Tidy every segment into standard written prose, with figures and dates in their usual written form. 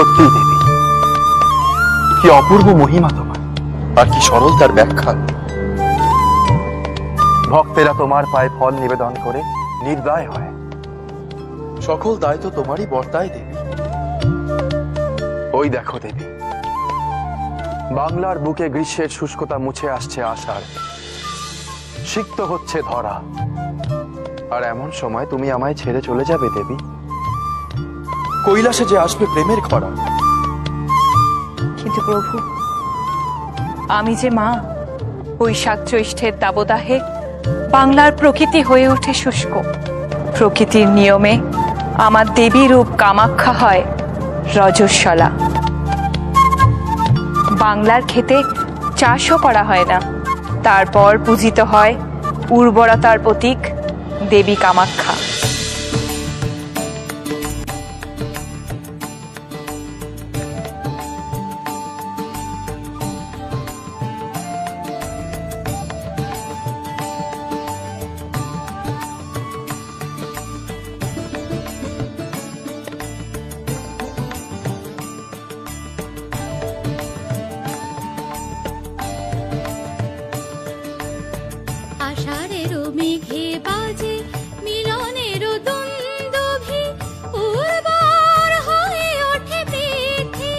সত্যি দেবী, কি অপূর্ব মহিমা তোমার, আর কি সরল তার ব্যাখ্যা। ভক্তেরা তোমার পায়ে ফল নিবেদন করে নির্দয় হয়, সকল দায়িত্ব তোমারই বর্তায় দেবী। ওই দেখো দেবী, বাংলার বুকে গ্রীষ্মের শুষ্কতা মুছে আসছে আষাঢ়, সিক্ত হচ্ছে ধরা, আর এমন সময় তুমি আমায় ছেড়ে চলে যাবে দেবী। কৈলাসে যে আসবে প্রেমের খরা। কিন্তু প্রভু, আমি যে মা, বৈশাখ জ্যৈষ্ঠের দাবদাহে বাংলার প্রকৃতি হয়ে ওঠে শুষ্ক। প্রকৃতির নিয়মে আমার দেবী রূপ কামাখ্যা হয় রজস্বলা। বাংলার ক্ষেতে চাষও করা হয় না, তারপর পূজিত হয় উর্বরতার প্রতীক দেবী কামাখ্যা। আষাঢ়েরও মেঘে বাজে মিলনেরও দুন্দুভি, উর্বর হয়ে ওঠে পৃথ্বী,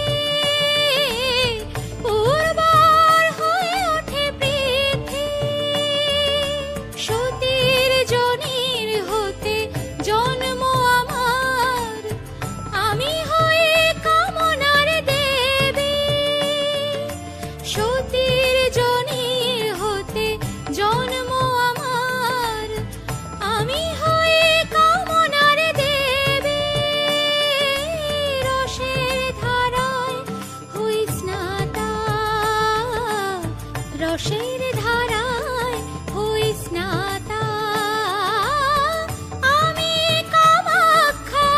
উর্বর হয়ে ওঠে পৃথ্বী। সতীর জনির হতে জন্ম আমার, আমি হয়ে কামনার দেবী। সতীর জনির হতে জন্ম আমার, আমি হয়ে কামনার দেবী। রসের ধারায় হই স্নাতা, রসের ধারায় হই স্নাতা, আমি কামাখ্যা।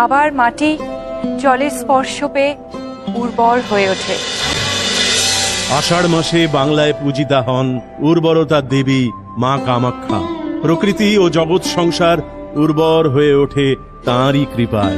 আবার মাটি জলের স্পর্শ পেয়ে উর্বর হয়ে ওঠে। আষাঢ় মাসে বাংলায় পূজিতা হন উর্বরতার দেবী মা কামাখ্যা। প্রকৃতি ও জগৎ সংসার উর্বর হয়ে ওঠে তাঁরই কৃপায়।